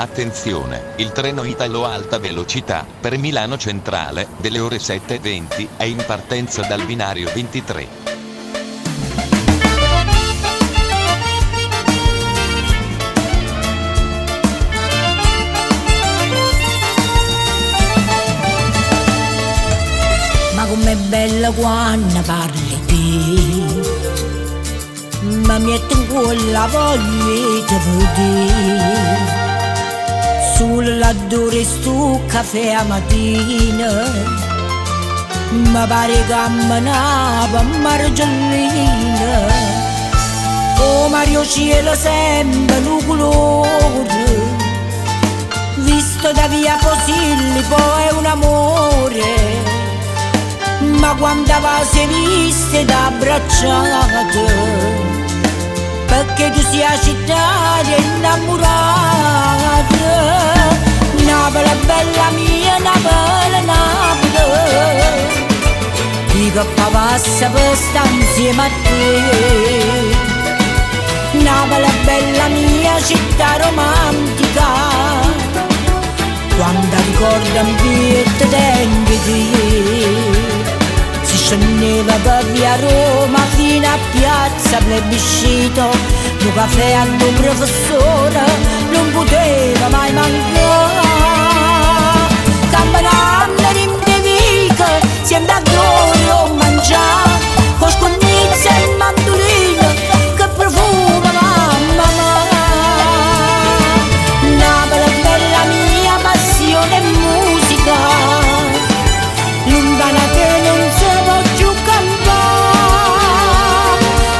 Attenzione, il treno Italo Alta Velocità, per Milano Centrale, delle ore 7:20, è in partenza dal binario 23. Ma com'è bella quando parli te, ma mi mette in cuore la voglia di vedere. Solo laddove sto caffè a mattina, mi pare camminava margellina. Oh Mario cielo sempre lo colore, visto da via Posillipo è un amore. Ma quando si viste da abbracciate, perché tu sia città innamorata. Napoli bella mia, Napoli, Napoli, dico che passa per stare insieme a te. Napoli bella mia, città romantica, quando ricordo un pietto tempi. Si scendeva per via Roma fino a piazza Plebiscito, un caffè al tuo professore non poteva mai mancare. Campanelle di Mdevica, siempre a gloria o mangiare, con scornizza e mandolino che profuma mamma mia. Napoli bella mia, passione e musica, lontana che non si può più campare.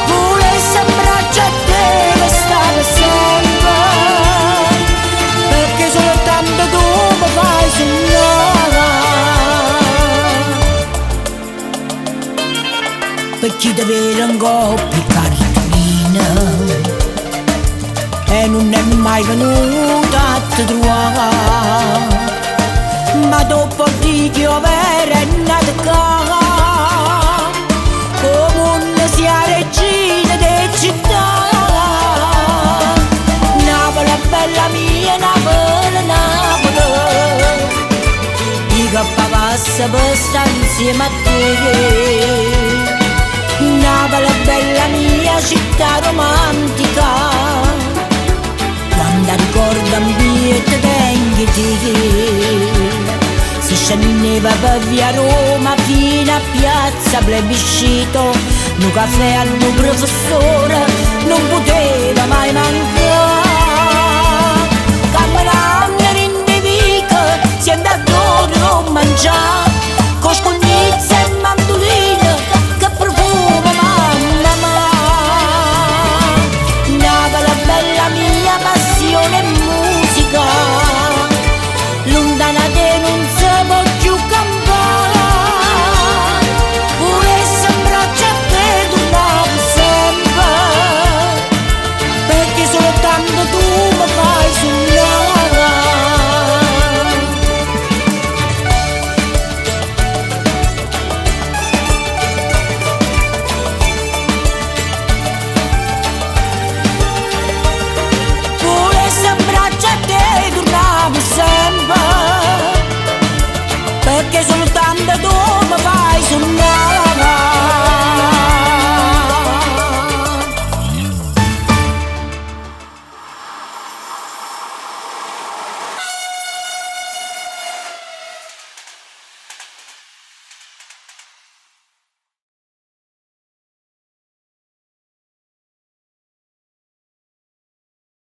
Volessi abbracciare a te che stava sempre, perché soltanto tu mi fai sognare. Per chi deve avere un coppia cartolina e non è mai venuta a te trovare, ma dopo di piovere è nata qua, come sia regina di città. Napoli bella mia, Napoli, Napoli, dico che passa per stare insieme a te. Napoli bella mia, città romantica, quando ricordo un pietto tempi. Si scendeva per via Roma fino a piazza Plebiscito, un caffè al tuo professore non poteva mai mancare.